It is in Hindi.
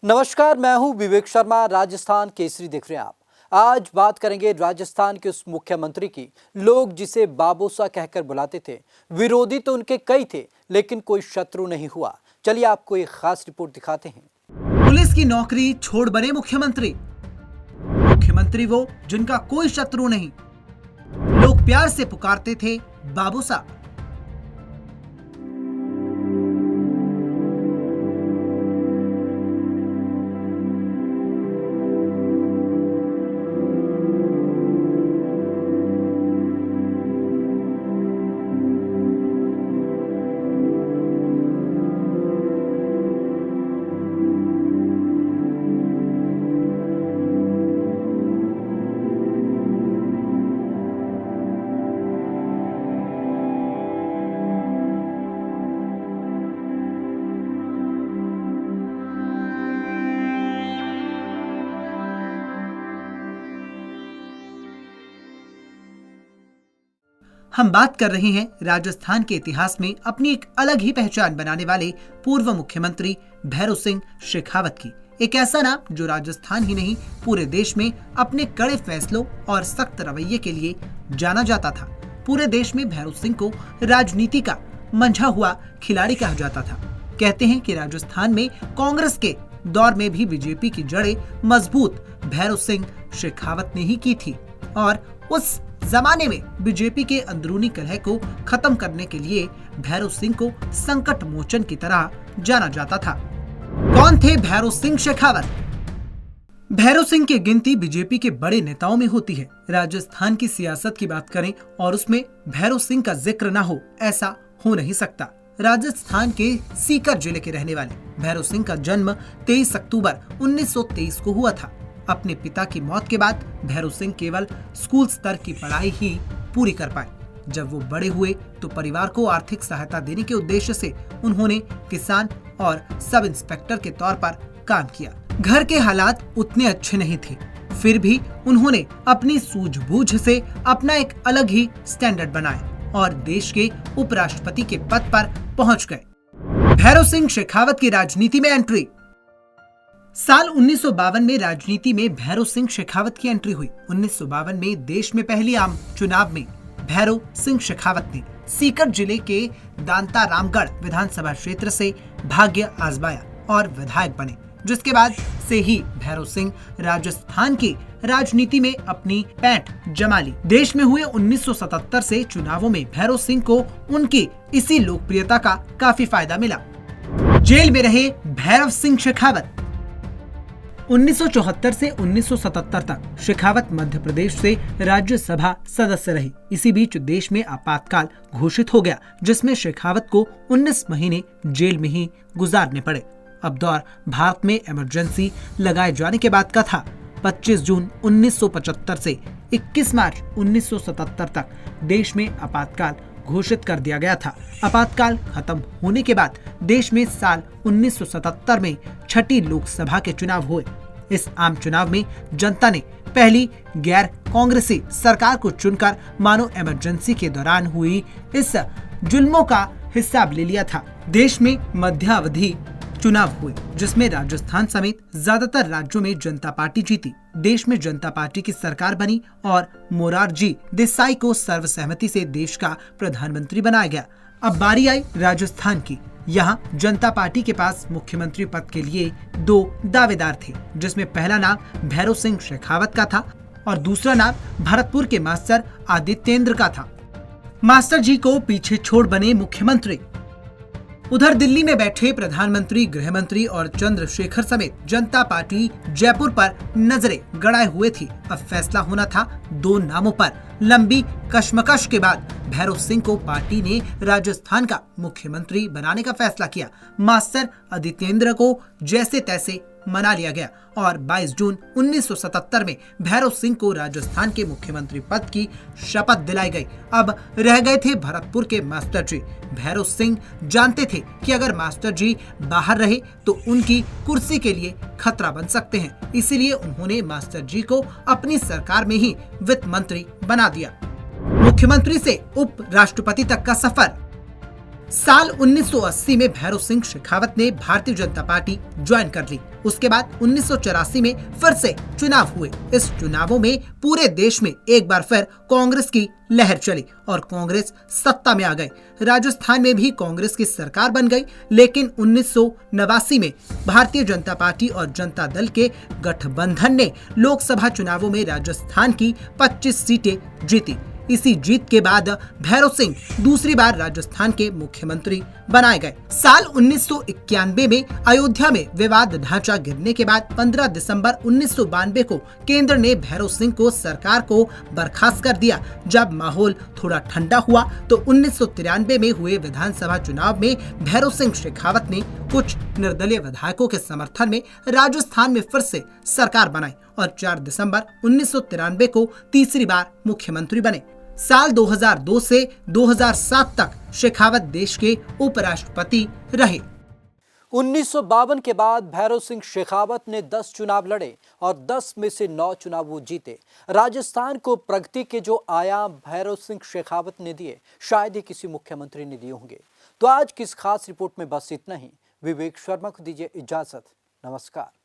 नमस्कार, मैं हूं विवेक शर्मा। राजस्थान केसरी देख रहे हैं आप। आज बात करेंगे राजस्थान के उस मुख्यमंत्री की, लोग जिसे बाबूसा कहकर बुलाते थे। विरोधी तो उनके कई थे, लेकिन कोई शत्रु नहीं हुआ। चलिए आपको एक खास रिपोर्ट दिखाते हैं। पुलिस की नौकरी छोड़ बने मुख्यमंत्री। मुख्यमंत्री वो जिनका कोई शत्रु नहीं, लोग प्यार से पुकारते थे बाबूसा। हम बात कर रहे हैं राजस्थान के इतिहास में अपनी एक अलग ही पहचान बनाने वाले पूर्व मुख्यमंत्री भैरों सिंह शेखावत की। एक ऐसा नाम जो राजस्थान ही नहीं पूरे देश में अपने कड़े फैसलों और सख्त रवैये के लिए जाना जाता था। पूरे देश में भैरों सिंह को राजनीति का मंझा हुआ खिलाड़ी कहा जाता था। कहते हैं कि राजस्थान में कांग्रेस के दौर में भी बीजेपी की जड़ें मजबूत भैरों सिंह शेखावत ने ही की थी और उस जमाने में बीजेपी के अंदरूनी कलह को खत्म करने के लिए भैरों सिंह को संकट मोचन की तरह जाना जाता था। कौन थे भैरों सिंह शेखावत? भैरों सिंह की गिनती बीजेपी के बड़े नेताओं में होती है। राजस्थान की सियासत की बात करें और उसमें भैरों सिंह का जिक्र न हो, ऐसा हो नहीं सकता। राजस्थान के सीकर जिले के रहने वाले भैरों सिंह का जन्म 23 अक्टूबर 1923 को हुआ था। अपने पिता की मौत के बाद भैरों सिंह केवल स्कूल स्तर की पढ़ाई ही पूरी कर पाए। जब वो बड़े हुए तो परिवार को आर्थिक सहायता देने के उद्देश्य से उन्होंने किसान और सब इंस्पेक्टर के तौर पर काम किया। घर के हालात उतने अच्छे नहीं थे, फिर भी उन्होंने अपनी सूझबूझ से अपना एक अलग ही स्टैंडर्ड बनाया और देश के उपराष्ट्रपति के पद पर पहुंच गए। भैरों सिंह शेखावत की राजनीति में एंट्री। साल 1952 में राजनीति में भैरों सिंह शेखावत की एंट्री हुई। 1952 में देश में पहली आम चुनाव में भैरों सिंह शेखावत ने सीकर जिले के दांता रामगढ़ विधानसभा क्षेत्र से भाग्य आजमाया और विधायक बने, जिसके बाद से ही भैरों सिंह राजस्थान की राजनीति में अपनी पैठ जमा ली। देश में हुए 1977 से चुनावों में भैरों सिंह को उनकी इसी लोकप्रियता का काफी फायदा मिला। जेल में रहे भैरव सिंह शेखावत। 1974 से 1977 तक शेखावत मध्य प्रदेश से राज्यसभा सदस्य रहे। इसी बीच देश में आपातकाल घोषित हो गया, जिसमें शेखावत को 19 महीने जेल में ही गुजारने पड़े। अब दौर भारत में इमरजेंसी लगाए जाने के बाद का था। 25 जून 1975 से 21 मार्च 1977 तक देश में आपातकाल घोषित कर दिया गया था। आपातकाल खत्म होने के बाद देश में साल 1977 में छठी लोकसभा के चुनाव हुए। इस आम चुनाव में जनता ने पहली गैर कांग्रेसी सरकार को चुनकर मानो इमरजेंसी के दौरान हुई इस जुल्मों का हिसाब ले लिया था। देश में मध्यावधि चुनाव हुए, जिसमें राजस्थान समेत ज्यादातर राज्यों में जनता पार्टी जीती। देश में जनता पार्टी की सरकार बनी और मोरारजी देसाई को सर्वसहमति से देश का प्रधानमंत्री बनाया गया। अब बारी आई राजस्थान की। यहाँ जनता पार्टी के पास मुख्यमंत्री पद के लिए 2 दावेदार थे, जिसमें पहला नाम भैरों सिंह शेखावत का था और दूसरा नाम भरतपुर के मास्टर आदित्येंद्र का था। मास्टर जी को पीछे छोड़ बने मुख्यमंत्री। उधर दिल्ली में बैठे प्रधानमंत्री, गृह मंत्री और चंद्रशेखर समेत जनता पार्टी जयपुर पर नजरें गड़ाए हुए थी। अब फैसला होना था 2 नामों पर। लंबी कशमकश के बाद भैरों सिंह को पार्टी ने राजस्थान का मुख्यमंत्री बनाने का फैसला किया। मास्टर आदित्येंद्र को जैसे तैसे मना लिया गया और 22 जून 1977 में भैरों सिंह को राजस्थान के मुख्यमंत्री पद की शपथ दिलाई गई। अब रह गए थे भरतपुर के मास्टर जी। भैरों सिंह जानते थे कि अगर मास्टर जी बाहर रहे तो उनकी कुर्सी के लिए खतरा बन सकते हैं, इसीलिए उन्होंने मास्टर जी को अपनी सरकार में ही वित्त मंत्री बना दिया। मुख्यमंत्री से उप राष्ट्रपति तक का सफर। साल 1980 में भैरव सिंह शेखावत ने भारतीय जनता पार्टी ज्वाइन कर ली। उसके बाद 1984 में फिर से चुनाव हुए। इस चुनावों में पूरे देश में एक बार फिर कांग्रेस की लहर चली और कांग्रेस सत्ता में आ गई। राजस्थान में भी कांग्रेस की सरकार बन गई, लेकिन 1989 में भारतीय जनता पार्टी और जनता दल के गठबंधन ने लोकसभा चुनावों में राजस्थान की 25 सीटें जीती। इसी जीत के बाद भैरव सिंह दूसरी बार राजस्थान के मुख्यमंत्री बनाए गए। साल 1991 में अयोध्या में विवाद ढांचा गिरने के बाद 15 दिसंबर 1992 को केंद्र ने भैरव सिंह को सरकार को बर्खास्त कर दिया। जब माहौल थोड़ा ठंडा हुआ तो 1993 में हुए विधानसभा चुनाव में भैरव सिंह शेखावत ने कुछ निर्दलीय विधायकों के समर्थन में राजस्थान में फिर से सरकार बनाई और 4 दिसंबर 1993 को तीसरी बार मुख्यमंत्री बने। साल 2002 से 2007 तक शेखावत देश के उपराष्ट्रपति रहे। 1952 के बाद भैरव सिंह शेखावत ने 10 चुनाव लड़े और 10 में से 9 चुनाव वो जीते। राजस्थान को प्रगति के जो आयाम भैरव सिंह शेखावत ने दिए, शायद ही किसी मुख्यमंत्री ने दिए होंगे। तो आज की इस खास रिपोर्ट में बस इतना ही। विवेक शर्मा को दीजिए इजाजत। नमस्कार।